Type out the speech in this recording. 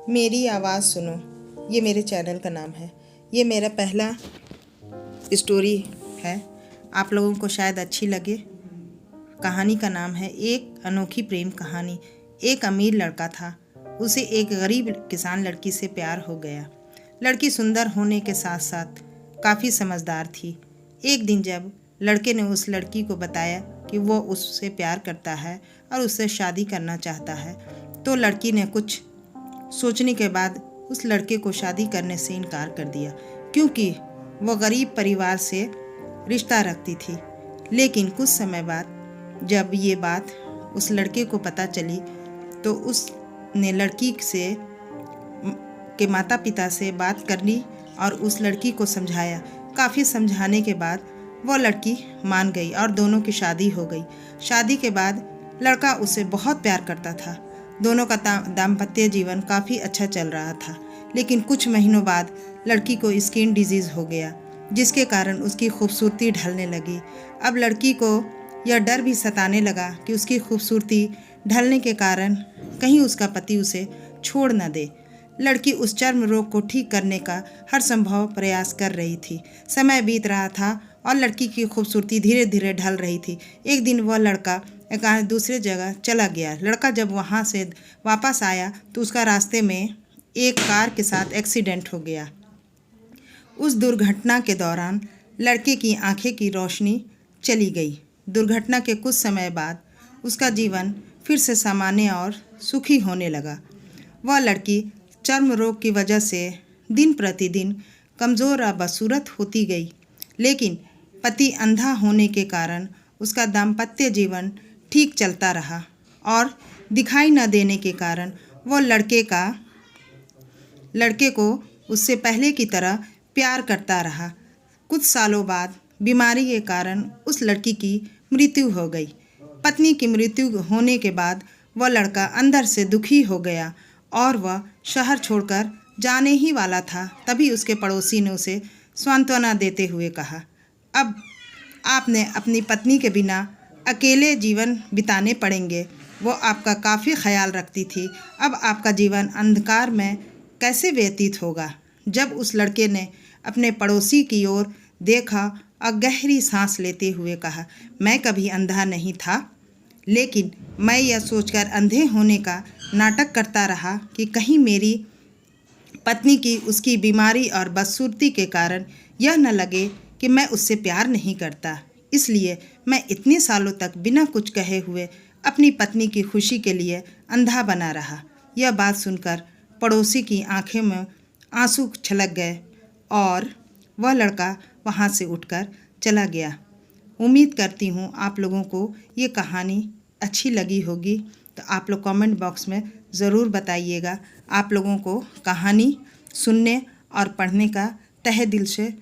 मेरी आवाज़ सुनो, ये मेरे चैनल का नाम है। ये मेरा पहला स्टोरी है, आप लोगों को शायद अच्छी लगे। कहानी का नाम है एक अनोखी प्रेम कहानी। एक अमीर लड़का था, उसे एक गरीब किसान लड़की से प्यार हो गया। लड़की सुंदर होने के साथ साथ काफ़ी समझदार थी। एक दिन जब लड़के ने उस लड़की को बताया कि वो उससे प्यार करता है और उससे शादी करना चाहता है, तो लड़की ने कुछ सोचने के बाद उस लड़के को शादी करने से इनकार कर दिया, क्योंकि वो गरीब परिवार से रिश्ता रखती थी। लेकिन कुछ समय बाद जब ये बात उस लड़के को पता चली, तो उसने लड़की से के माता पिता से बात कर ली और उस लड़की को समझाया। काफ़ी समझाने के बाद वो लड़की मान गई और दोनों की शादी हो गई। शादी के बाद लड़का उसे बहुत प्यार करता था। दोनों का दाम्पत्य जीवन काफ़ी अच्छा चल रहा था। लेकिन कुछ महीनों बाद लड़की को स्किन डिजीज़ हो गया, जिसके कारण उसकी खूबसूरती ढलने लगी। अब लड़की को यह डर भी सताने लगा कि उसकी खूबसूरती ढलने के कारण कहीं उसका पति उसे छोड़ न दे। लड़की उस चर्म रोग को ठीक करने का हर संभव प्रयास कर रही थी। समय बीत रहा था और लड़की की खूबसूरती धीरे धीरे ढल रही थी। एक दिन वह लड़का एक दूसरे जगह चला गया। लड़का जब वहाँ से वापस आया तो उसका रास्ते में एक कार के साथ एक्सीडेंट हो गया। उस दुर्घटना के दौरान लड़के की आंखें की रोशनी चली गई। दुर्घटना के कुछ समय बाद उसका जीवन फिर से सामान्य और सुखी होने लगा। वह लड़की चर्म रोग की वजह से दिन प्रतिदिन कमज़ोर और बदसूरत होती गई। लेकिन पति अंधा होने के कारण उसका दाम्पत्य जीवन ठीक चलता रहा और दिखाई न देने के कारण वह लड़के को उससे पहले की तरह प्यार करता रहा। कुछ सालों बाद बीमारी के कारण उस लड़की की मृत्यु हो गई। पत्नी की मृत्यु होने के बाद वह लड़का अंदर से दुखी हो गया और वह शहर छोड़कर जाने ही वाला था। तभी उसके पड़ोसी ने उसे सांत्वना देते हुए कहा, अब आपने अपनी पत्नी के बिना अकेले जीवन बिताने पड़ेंगे। वो आपका काफ़ी ख्याल रखती थी। अब आपका जीवन अंधकार में कैसे व्यतीत होगा। जब उस लड़के ने अपने पड़ोसी की ओर देखा और गहरी सांस लेते हुए कहा, मैं कभी अंधा नहीं था, लेकिन मैं यह सोचकर अंधे होने का नाटक करता रहा कि कहीं मेरी पत्नी की उसकी बीमारी और बदसूरती के कारण यह न लगे कि मैं उससे प्यार नहीं करता। इसलिए मैं इतने सालों तक बिना कुछ कहे हुए अपनी पत्नी की खुशी के लिए अंधा बना रहा। यह बात सुनकर पड़ोसी की आंखें में आंसू छलक गए और वह लड़का वहाँ से उठकर चला गया। उम्मीद करती हूँ आप लोगों को ये कहानी अच्छी लगी होगी। तो आप लोग कमेंट बॉक्स में ज़रूर बताइएगा। आप लोगों को कहानी सुनने और पढ़ने का तहे दिल से